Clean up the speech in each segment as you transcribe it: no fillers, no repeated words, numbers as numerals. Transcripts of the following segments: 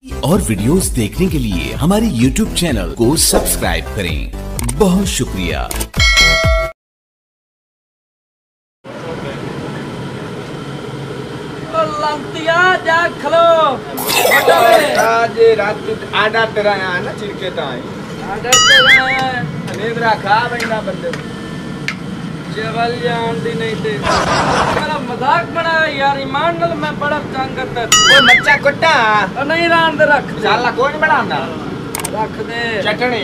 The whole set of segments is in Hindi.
और वीडियोस देखने के लिए हमारे YouTube चैनल को सब्सक्राइब करें। बहुत शुक्रिया। आज रात आडा तेरा यहाँ ना चिरके ताई आडा तेरा है नेवरा खा बंदा बंदे चवल जान दी नहीं थे मेरा मजाक बना यार ईमान नाल मैं बड़ा तंग करता ओ मच्छा कुट्टा ओ नहीं रान दे रख साला कौन बनांदा रख दे चटनी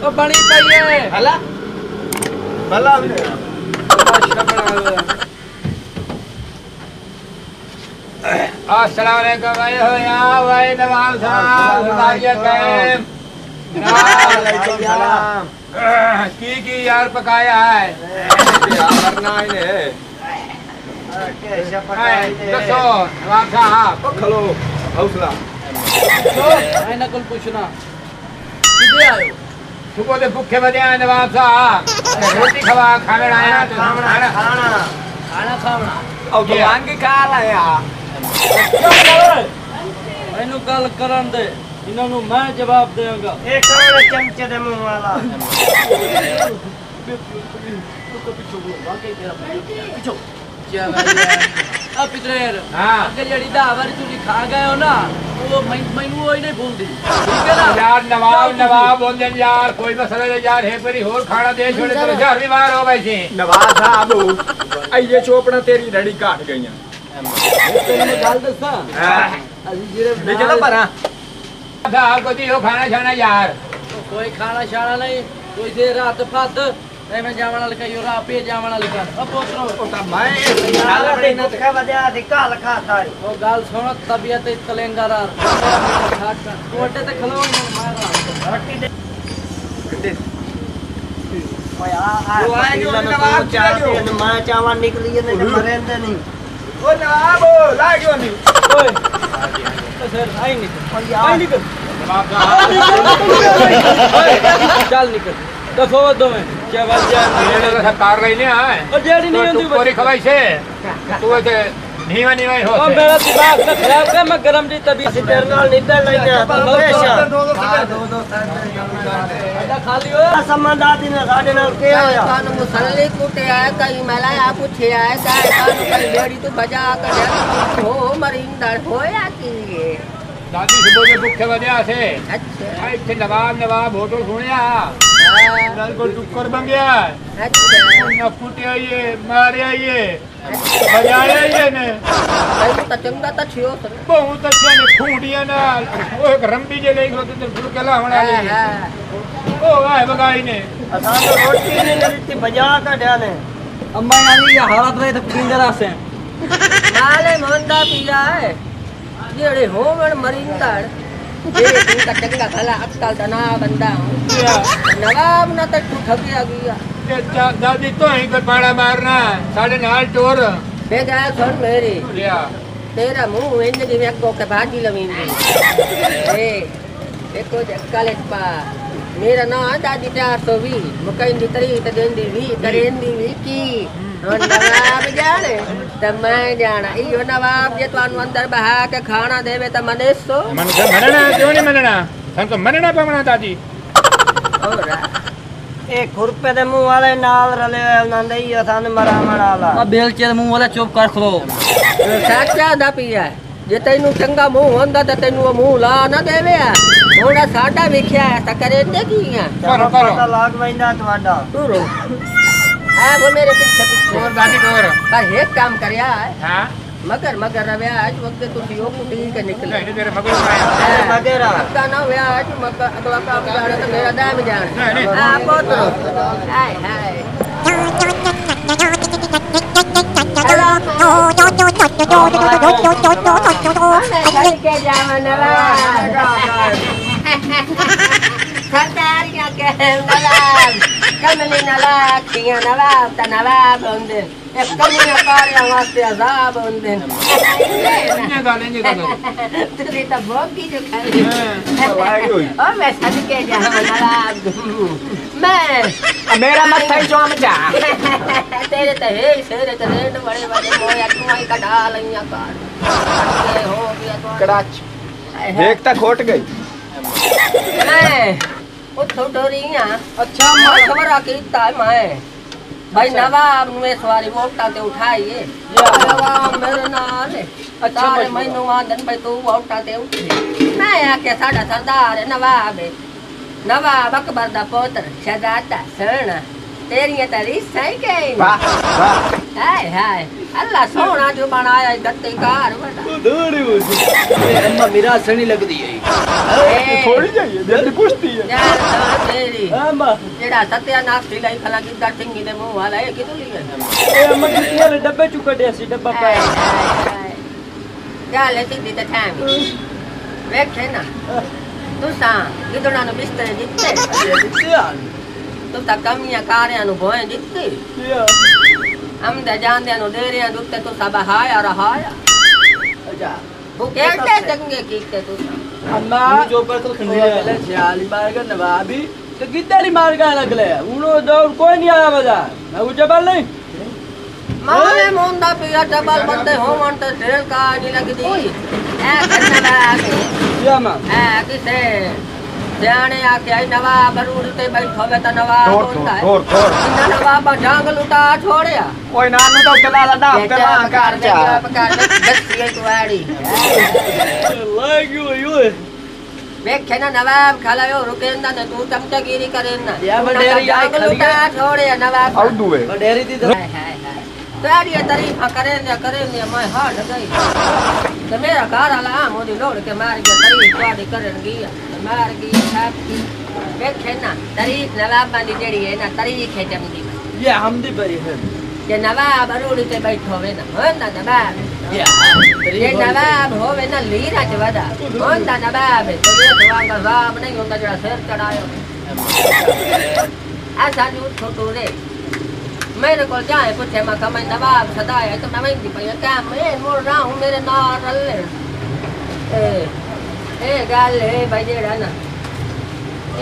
ओ बनी पई है हला भला अच्छा बना लो अस्सलाम वालेकुम भाई हो या भाई नवाब साहब वालेकुम सलाम की यार पकाया है यार ना है दसो नवाब साहब खलो हौसला मैं ना कुल पूछना किधर आयो सुबह से भूखे बजे आए नवाब साहब रोटी खवा खाना आया तो खाना खावना और तो मांग के खा लाया मैनू गल करन दे इन्हां नू मैं जवाब देवांगा एक और चमचे दे मुंह वाला अब पितरेर हां अगे जड़ी दावर तू खा गए हो ना वो मैनू वो ही नहीं भूलदी ठीक है ना यार नवाब बोलदे यार कोई मसला नहीं यार है परी और खाना दे छोड़े तो यार बीमार हो वैसे नवाब साहब ये चोपड़ा तेरी रड़ी काट गईयां तेरे गल दसा अजी जेरे चलो परा साहब को दियो खाना खाना यार कोई खाना शाना नहीं कोई दे रात फत मैं जावण वाला कहियो रा पे जावण वाला कर अब पोतरो ओटा मैं साला ते भूखे बजा दिक्का लखाता है वो गाल सुनो तबीयत तलेंगा रा कोटे ते खलो मारा रोटी दे ओए वो आए जो नवाब चावल मां चावल निकली ने मरेंदे नहीं ओ नवाब लागो नहीं ओए तो सर आई निकल नवाब साहब चल निकल दफो दो में चावल जान ये सरकार रही ने है और जेडी नहीं होंदी पूरी खवाई से तू ऐसे नीवा हो ओ मेरा दिमाग ना खराब कर मैं गरम जी तभी ਅਸੀਂ ਤੇਰੇ ਨਾਲ ਨਿੱਦਣ ਲੈਨੇ ਆ ਹਮੇਸ਼ਾ ऐसा खाली हो ਸਮਝਦਾਰੀ ਨੇ ਸਾਡੇ ਨਾਲ ਕੀ ਹੋਇਆ कान मुसल्ले कुटे आए कई मलाया पूछे आए कान कई बेड़ी तो बजा कर हो मरिंदर होया की दादी सुबह के भूखे बजे से अच्छा इतने नवाब होटल सुनिया नल को टुक्कर बन गया अच्छा ना फुटे आइए मारे आइए बजाए आइए ने कई तो चंगा तो छियो सर बहुत अच्छा ने खूंटियां ना वो एक रंबी जे ले गयो तो फुल केला होना ओ आए बगाई ने ਅਸਾਂ ਨੂੰ ਰੋਟੀ ਨਹੀਂ ਦਿੱਤੀ ਬਜਾ ਕੱਢਿਆ ਨੇ अम्मा यानी ये हालत रहे तो किंजरा से माले मोंदा पिया है जेड़े होवन मरिंदर जे तू का चंगा भला अक्कल तना बंदा नवाब ना तो तू ठगिया गया दादी तो ही पे पाड़ा मारना साढ़े नाल टोर बेगा सुन मेरी लिया तेरा मुंह जिंदगी में को के भाजी लवींदी ए देखो अक्कल पा मेरा ना दादी 420 मुकैंदी तरी ते देंदी वी करेंदी वी की नवाब जाने ते मैं जाना इयो नवाब जे तुहानू अंदर बहा के खाना देवे ते मनेसो मन से मनना क्यों नहीं मनना हम तो मनना पवना दादी और ਇਹ ਖੁਰਪੇ ਦੇ ਮੂੰਹ ਵਾਲੇ ਨਾਲ ਰਲੇ ਹੋਏ ਉਹਨਾਂ ਦੇ ਹੀ ਸਾਨੂੰ ਮਰਾਵਣ ਵਾਲਾ अब बेल के मुंह वाला चुप कर खलो साचा दा पिया जे तैनू चंगा मुंह होंदा ते तैनू वो मुंह ला ना देवे थोड़ा साडा वेख्या ता करेंदे की आ करो ਪਤਾ ਲੱਗ ਪੈਂਦਾ ਤੁਹਾਡਾ तू रो आ वो मेरे पीछे पीछे टोर दादी टोर पर एक काम करया है हां मगर रव्या आज वक्त तू यो कुटी के निकले नहीं तेरे मगर में आया मगेरा मक्का ना हुआ आज मक्का अगला काम जाने तो मेरा दाम जान नहीं। हां पोतरो हाय हाय के जावन खतारिया के नवाब कमली नवाब किया नवाब ता नवाब होंदे एक कमिया कार्य वास्ते अजाब होंदे ये गाल तुझे तो भोगी जो खाली ओ मैं सद के जावन नवाब मैं मेरा मत्था ही चोम जा तेरे तो है तेरे तो रेट बड़े बड़े मोया तू आई कटा लइया कर हो गया तो कड़ाच देख तक खोट गई मैं उठो डोरिया अच्छा मैं खबर कीता मैं भाई नवाब नु इस वारी वोटां ते उठाइए नवाब मेरे नाल अच्छा सारे मैनू आंदन भाई तू वोटां ते उठी मैं आके साडा सरदार नवाब नवाब अकबर दा पुत्र शहजादा सोना तेरियां तारीफ है के वाह वाह हाय हाय अल्लाह सोना जो बनाया गत्ते कार बड़ा दौड़ी वो अम्मा मेरा सनी लगदी है थोड़ी जाइए जल्दी पूछती है यार तेरी अम्मा जेड़ा सत्यानाश थी लाई खला की दटिंगी दे मुंह वाला है किदू लिया ए अम्मा कितने ने डब्बे चुक कटे सी डब्बा पाया गल ती ते टाइम वेखे ना तू सा किदोना नु बिस्तर दित्ते तू ता कमियां कारियां नु भोए दित्ते हम दे जांदे नु देरियां दुत्ते तू सब हाया रहाया अच्छा तू कैसे चंगे कीते तू अम्मा जो पर तो खंडे पहले सियाली मार का नवाबी तो कितनी मार का लगले उनो दौड़ कोई नहीं आया बाजार मैं जबल नहीं माने मुंडा पिया जबल बंदे हो मन तो ढेर का नहीं लगदी ए करना या मां ए किसे जाने आके आई नवाब बरूड़ ते बैठो वे त नवाब होता है इन्ना नवाब जांग लुटा छोड़या कोई नानू तो चला लड़ा कला कार जा पकार दस्सी तुआड़ी लागो यो वेखे ना नवाब खलायो रुकेंदा ने तू चमचगिरी करेना या बडेरी आई जांग लुटा छोड़या नवाब आउ दुए बडेरी दी हाय हाय हाय ताड़ी तारीफा करेंगे मैं हार गई तो मेरा घर वाला मोदी लोड़ के मार गया तारीफ वाड़ी करन गया मार गई सब की देखे ना तारीफ नवाब बांधी जेड़ी है ना तारीफ है जमदी ये हमदी बरी है ये नवाब अरूड़ी ते बैठो वे ना होंदा नवाब ये नवाब होवे ना लीरा जवदा होंदा नवाब तो ये वांगा वाब नहीं होंदा जड़ा सिर चढ़ायो ऐसा नहीं छोटू रे मेरे को जाए पूछे मैं कमाई नवाब सदाया तो मैं वहीं पे क्या मैं मोड़ रहा हूँ मेरे नारल ए गाल है भाई जेड़ा ना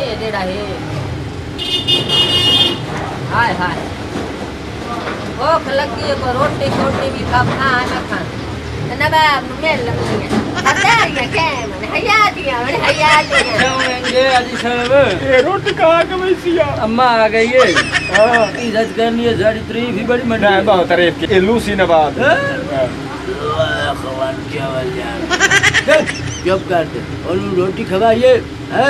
ए जेड़ा है हाय हाय भूख लगी है को रोटी छोटी भी खाना खाना नवाब मेल लगनी है अदारियां क्या मैंने हयातियां जाओगे अजी साहब ये रोटी कहाँ के वैसिया अम्मा आ गई है हां इज्जत करनी है सारी तारीफ ही बड़ी मंडी ना बहुत तारीफ की लूसी नवाब खवान क्या वाल यार जब कर दे और रोटी खवाइए है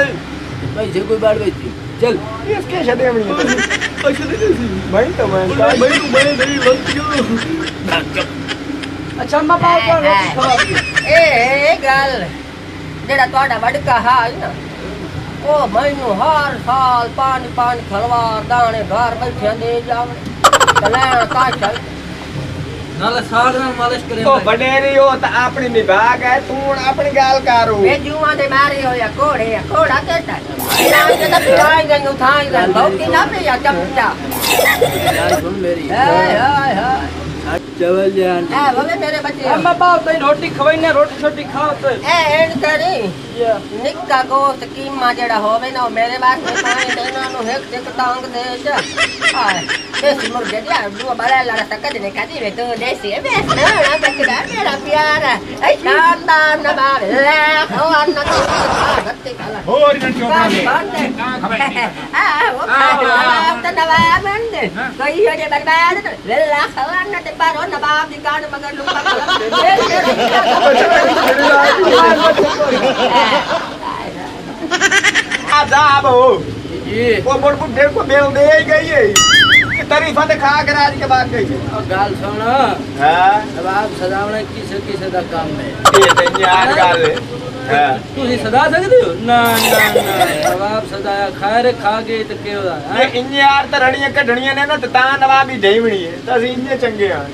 पैसे कोई बात नहीं चल इसके शदे में अच्छा दे भाई तो मैं नहीं बनती अच्छा अम्मा पाव पर रोटी खवाइए ए गल जेड़ा तोड़ा वडका है ना ओ मैनू हर साल पानी खलवार दाने घर बैठे दे जावे चला का चल नाले साल में मालिश करे तो बडेरी हो तो अपनी विभाग है तू अपनी गाल करो वे जुआ दे मारी हो या कोड़ा केटा ना के तो पिराई गई उठाई गई बहुती ना पे या चमचा यार सुन मेरी हाय हाय हाय चवल जान ए बोले मेरे बच्चे अम्मा पाव तो रोटी खवाई ना रोटी छोटी खाओ तो ए एंड करी निक्का गोश्त कीमा जेड़ा होवे ना मेरे वास्ते पाए देना नु एक एक टांग दे जा हाय देसी मुर्गे दिया दो बड़ा लड़ा सकत ने काटी वे तो देसी है बस ना बकरा मेरा प्यारा ए शानदार नवाब ले खवान ना गत्ते खाला और न चोपड़े हां वो नवाब तो नवाब बंदे कोई हो जे बर्बाद ले ला खवान ना ते बारो नवाब दी कान मगर लुका आजाब हो जी वो बड़ बुढ़े को बेल दे गई है कि तारीफा ते खा के राज के बाद गई और गाल सुन हां अब आप सदावने किसे दा काम है ये तो यार गाल है तू ही सदा सकते हो ना नवाब सदाया खैर खा के तो के होदा ये इंने यार तो रड़ियां कढणियां ने ना तो ता नवाब ही ढेवणी है तो ਅਸੀਂ ਇੰਨੇ ਚੰਗੇ ਆ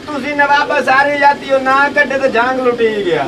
ਤੁਸੀਂ ਨਵਾਬ ਸਾਰੇ ਜਾਤੀ ਹੋ ਨਾ ਕੱਢੇ ਤਾਂ ਜਾਂਗ ਲੁੱਟੀ ਗਿਆ